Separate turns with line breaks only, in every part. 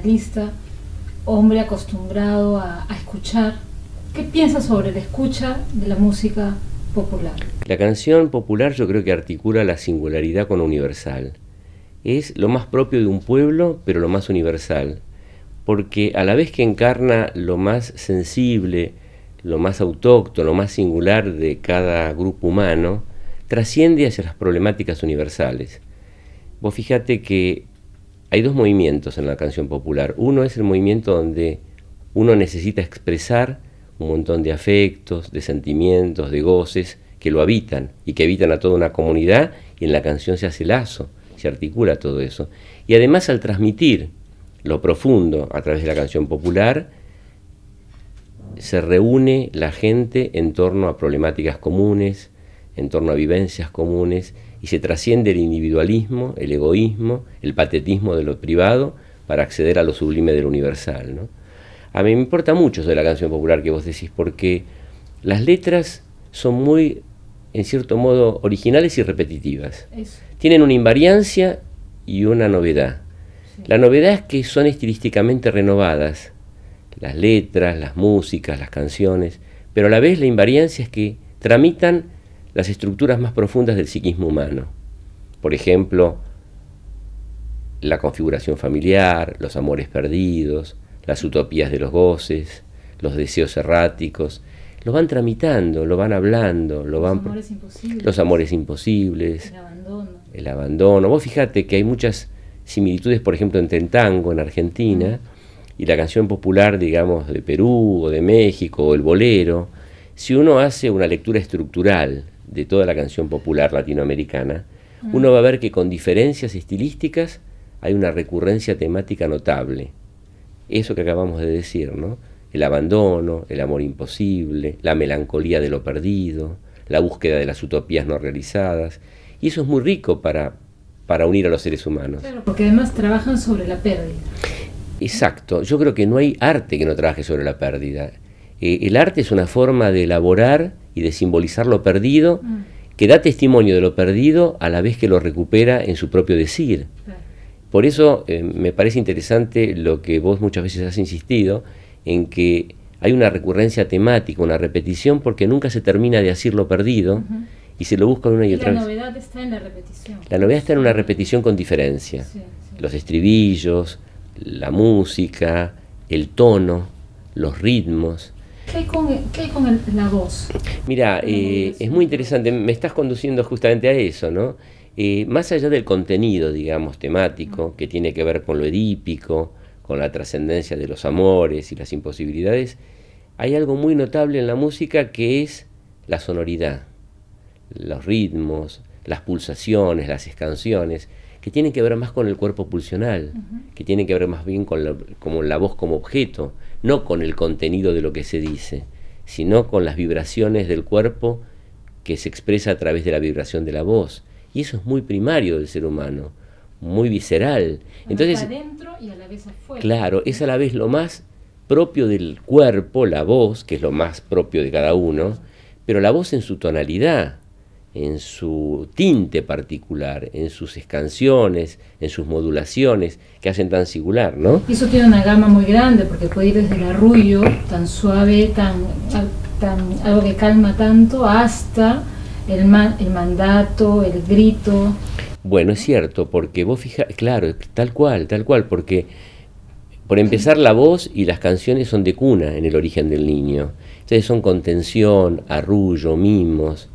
radialista, hombre acostumbrado a escuchar, ¿qué piensas sobre la escucha de la música popular?
La canción popular yo creo que articula la singularidad con lo universal. Es lo más propio de un pueblo, pero lo más universal, porque a la vez que encarna lo más sensible, lo más autóctono, lo más singular de cada grupo humano, trasciende hacia las problemáticas universales. Vos fíjate que hay dos movimientos en la canción popular. Uno es el movimiento donde uno necesita expresar un montón de afectos, de sentimientos, de goces que lo habitan y que habitan a toda una comunidad, y en la canción se hace lazo, se articula todo eso. Y además, al transmitir lo profundo a través de la canción popular, se reúne la gente en torno a problemáticas comunes, en torno a vivencias comunes, y se trasciende el individualismo, el egoísmo, el patetismo de lo privado para acceder a lo sublime de lo universal, ¿no? A mí me importa mucho eso de la canción popular que vos decís, porque las letras son muy, en cierto modo, originales y repetitivas. Tienen una invariancia y una novedad. Sí. La novedad es que son estilísticamente renovadas, las letras, las músicas, las canciones, pero a la vez la invariancia es que tramitan las estructuras más profundas del psiquismo humano. Por ejemplo, la configuración familiar, los amores perdidos, las utopías de los goces, los deseos erráticos, lo van tramitando, lo van hablando, los amores imposibles, el abandono. Vos fíjate que hay muchas similitudes, por ejemplo, entre el tango en Argentina y la canción popular, digamos, de Perú o de México, o el bolero. Si uno hace una lectura estructural de toda la canción popular latinoamericana, uno va a ver que con diferencias estilísticas hay una recurrencia temática notable. Eso que acabamos de decir, ¿no? El abandono, el amor imposible, la melancolía de lo perdido, la búsqueda de las utopías no realizadas. Y eso es muy rico para unir a los seres humanos.
Claro, porque además trabajan sobre la pérdida.
Exacto. Yo creo que no hay arte que no trabaje sobre la pérdida. El arte es una forma de elaborar y de simbolizar lo perdido, que da testimonio de lo perdido a la vez que lo recupera en su propio decir. Claro. Por eso me parece interesante lo que vos muchas veces has insistido, en que hay una recurrencia temática, una repetición, porque nunca se termina de decir lo perdido, y se lo busca una y otra vez.
La novedad está en la repetición.
La novedad está en una repetición con diferencia. Sí, sí. Los estribillos, la música, el tono, los ritmos.
¿Qué hay con la voz?
Mira, es muy interesante, me estás conduciendo justamente a eso, ¿no? Más allá del contenido, digamos, temático, que tiene que ver con lo edípico, con la trascendencia de los amores y las imposibilidades, hay algo muy notable en la música que es la sonoridad, los ritmos, las pulsaciones, las escanciones, que tienen que ver más con el cuerpo pulsional, que tienen que ver más bien con la voz como objeto, no con el contenido de lo que se dice, sino con las vibraciones del cuerpo que se expresa a través de la vibración de la voz. Y eso es muy primario del ser humano, muy visceral. Entonces,
adentro y a la vez afuera.
Claro, es a la vez lo más propio del cuerpo, la voz, que es lo más propio de cada uno, pero la voz en su tonalidad, en su tinte particular, en sus escanciones, en sus modulaciones, que hacen tan singular, ¿no?
Y eso tiene una gama muy grande, porque puede ir desde el arrullo, tan suave, algo que calma tanto, hasta el mandato, el grito.
Bueno, es cierto, porque vos fijás, claro, tal cual, porque por empezar la voz y las canciones son de cuna en el origen del niño. Entonces son contención, arrullo, mimos,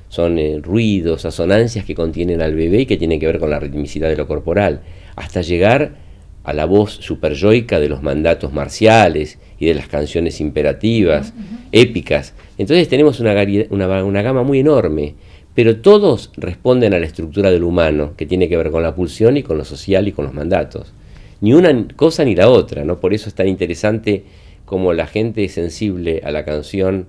son ruidos, asonancias que contienen al bebé y que tienen que ver con la ritmicidad de lo corporal, hasta llegar a la voz superyoica de los mandatos marciales y de las canciones imperativas, épicas. Entonces tenemos una gama muy enorme, pero todos responden a la estructura del humano, que tiene que ver con la pulsión y con lo social y con los mandatos. Ni una cosa ni la otra, ¿no? Por eso es tan interesante como la gente es sensible a la canción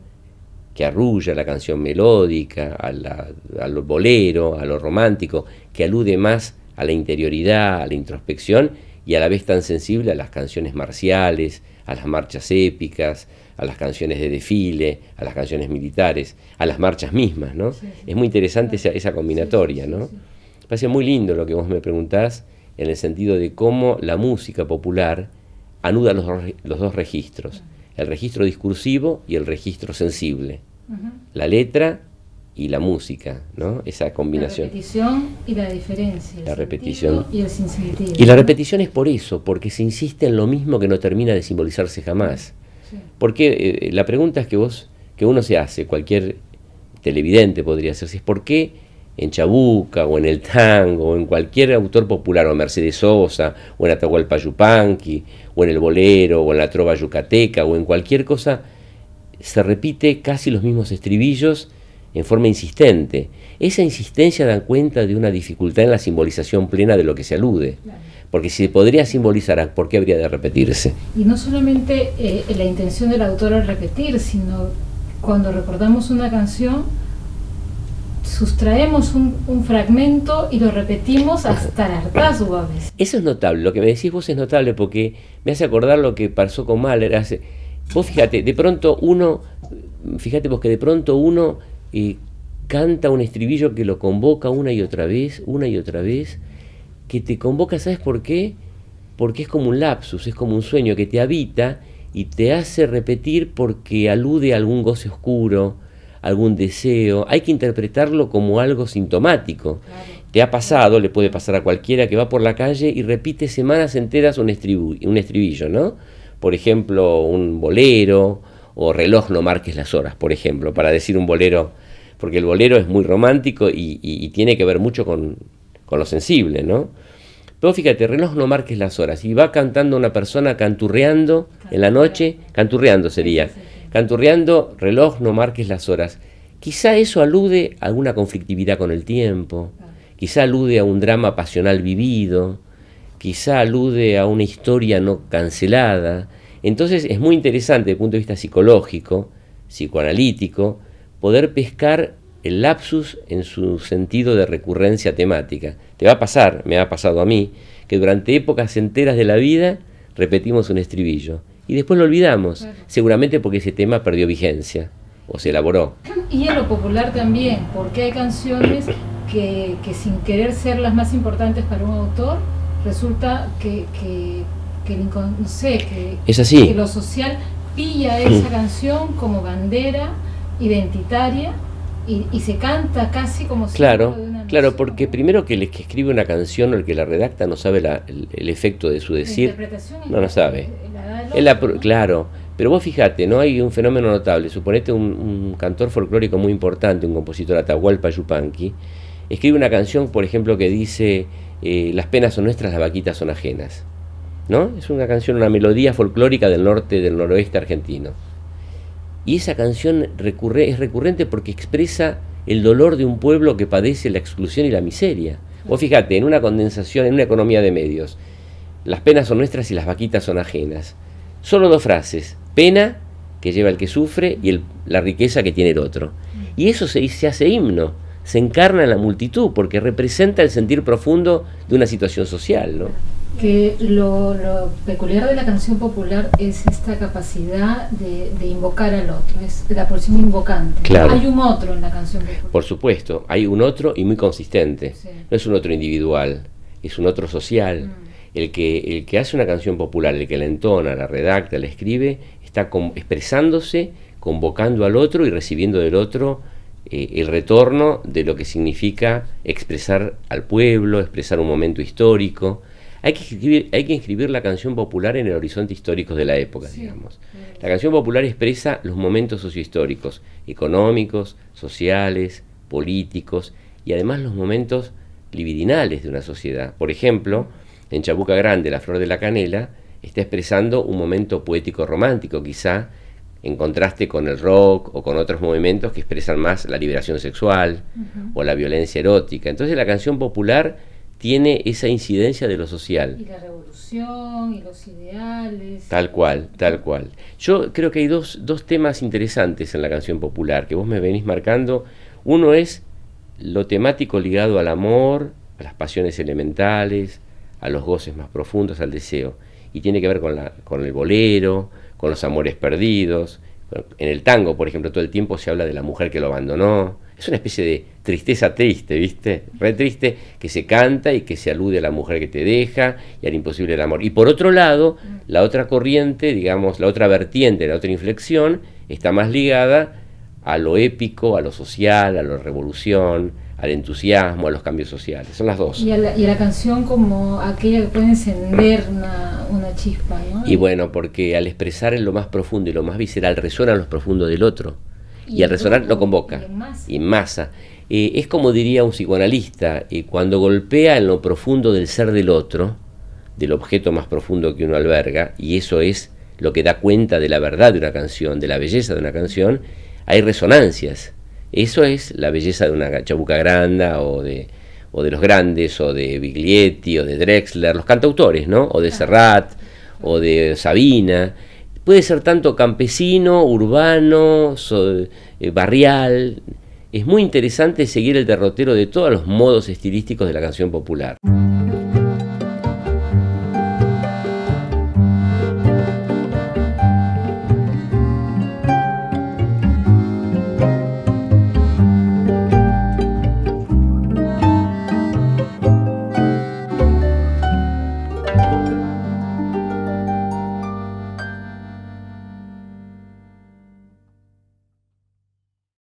que arrulla, a la canción melódica, al bolero, a lo romántico, que alude más a la interioridad, a la introspección, y a la vez tan sensible a las canciones marciales, a las marchas épicas, a las canciones de desfile, a las canciones militares, a las marchas mismas, ¿no? Sí, sí. Es muy interesante esa combinatoria, ¿no? Me parece muy lindo lo que vos me preguntás, en el sentido de cómo la música popular anuda los dos registros, el registro discursivo y el registro sensible, la letra y la música, ¿no? Esa combinación.
La repetición y la diferencia.
La repetición
y el sinsentido.
Y la repetición es por eso, porque se insiste en lo mismo que no termina de simbolizarse jamás.
Sí.
Porque la pregunta es que uno se hace, cualquier televidente podría hacerse, es ¿por qué en Chabuca o en el tango o en cualquier autor popular, o en Mercedes Sosa o en Atahualpa Yupanqui o en el bolero o en la trova yucateca o en cualquier cosa se repite casi los mismos estribillos en forma insistente? Esa insistencia da cuenta de una dificultad en la simbolización plena de lo que se alude. Claro. Porque si se podría simbolizar, ¿por qué habría de repetirse?
Y no solamente la intención del autor al repetir, sino cuando recordamos una canción, sustraemos un fragmento y lo repetimos hasta el hartazgo a veces.
Eso es notable, lo que me decís vos es notable porque me hace acordar lo que pasó con Mahler. Vos fíjate, de pronto uno canta un estribillo que lo convoca una y otra vez, que te convoca, ¿sabes por qué? Porque es como un lapsus, es como un sueño que te habita y te hace repetir porque alude a algún goce oscuro, algún deseo. Hay que interpretarlo como algo sintomático. Claro. Te ha pasado, le puede pasar a cualquiera que va por la calle y repite semanas enteras un estribillo, ¿no? Por ejemplo, un bolero, o Reloj no marques las horas, por ejemplo, para decir un bolero, porque el bolero es muy romántico y tiene que ver mucho con lo sensible, ¿no? Pero fíjate, Reloj no marques las horas, y va cantando una persona canturreando en la noche, canturreando sería, canturreando, reloj no marques las horas. Quizá eso alude a alguna conflictividad con el tiempo, quizá alude a un drama pasional vivido, quizá alude a una historia no cancelada. Entonces es muy interesante desde el punto de vista psicológico, psicoanalítico, poder pescar el lapsus en su sentido de recurrencia temática. Te va a pasar, me ha pasado a mí, que durante épocas enteras de la vida repetimos un estribillo y después lo olvidamos, claro. Seguramente porque ese tema perdió vigencia o se elaboró.
Y en lo popular también, porque hay canciones que sin querer ser las más importantes para un autor, resulta que no sé,
es así.
Que lo social pilla esa canción como bandera identitaria y se canta casi como si
claro,
de una
claro,
nación,
porque
¿no?
primero que el que escribe una canción o el que la redacta no sabe el efecto de su decir, no sabe. Claro, pero vos fijate, no hay un fenómeno notable. Suponete un cantor folclórico muy importante, un compositor, Atahualpa Yupanqui, escribe una canción, por ejemplo, que dice las penas son nuestras, las vaquitas son ajenas, ¿no? Es una canción, una melodía folclórica del norte, del noroeste argentino. Y esa canción es recurrente porque expresa el dolor de un pueblo que padece la exclusión y la miseria. Vos fíjate, en una condensación, en una economía de medios, las penas son nuestras y las vaquitas son ajenas. Solo dos frases: pena que lleva el que sufre y la riqueza que tiene el otro. Y eso se hace himno, se encarna en la multitud porque representa el sentir profundo de una situación social, ¿no?
Que lo peculiar de la canción popular es esta capacidad de invocar al otro, es la porción invocante.
Claro.
Hay un otro en la canción popular.
Por supuesto, hay un otro y muy consistente.
Sí.
No es un otro individual, es un otro social. El que hace una canción popular, el que la entona, la redacta, la escribe, está expresándose, convocando al otro y recibiendo del otro el retorno de lo que significa expresar al pueblo, expresar un momento histórico. Hay que inscribir la canción popular en el horizonte histórico de la época, sí, digamos. La canción popular expresa los momentos sociohistóricos, económicos, sociales, políticos y además los momentos libidinales de una sociedad. Por ejemplo, en Chabuca Grande, La Flor de la Canela está expresando un momento poético romántico, quizá en contraste con el rock o con otros movimientos que expresan más la liberación sexual o la violencia erótica. Entonces la canción popular tiene esa incidencia de lo social.
Y la revolución, y los ideales.
Tal cual, tal cual. Yo creo que hay dos temas interesantes en la canción popular que vos me venís marcando. Uno es lo temático ligado al amor, a las pasiones elementales, a los goces más profundos, al deseo. Y tiene que ver con el bolero, con los amores perdidos. En el tango, por ejemplo, todo el tiempo se habla de la mujer que lo abandonó, Es una especie de tristeza triste, ¿viste? Re triste, que se canta y que se alude a la mujer que te deja y al imposible del amor. Y por otro lado, la otra corriente, digamos, la otra vertiente, la otra inflexión, está más ligada a lo épico, a lo social, a la revolución, al entusiasmo, a los cambios sociales. Son las dos.
Y a la canción como aquella que puede encender una chispa, ¿no?
Y bueno, porque al expresar en lo más profundo y lo más visceral, resuena en lo profundo del otro. Y al resonar lo convoca. Y en masa. Es como diría un psicoanalista, cuando golpea en lo profundo del ser del otro, del objeto más profundo que uno alberga, y eso es lo que da cuenta de la verdad de una canción, de la belleza de una canción, hay resonancias. Eso es la belleza de una Chabuca Granda o de los grandes, o de Biglietti, o de Drexler, los cantautores, ¿no? O de Serrat, o de Sabina. Puede ser tanto campesino, urbano, barrial. Es muy interesante seguir el derrotero de todos los modos estilísticos de la canción popular.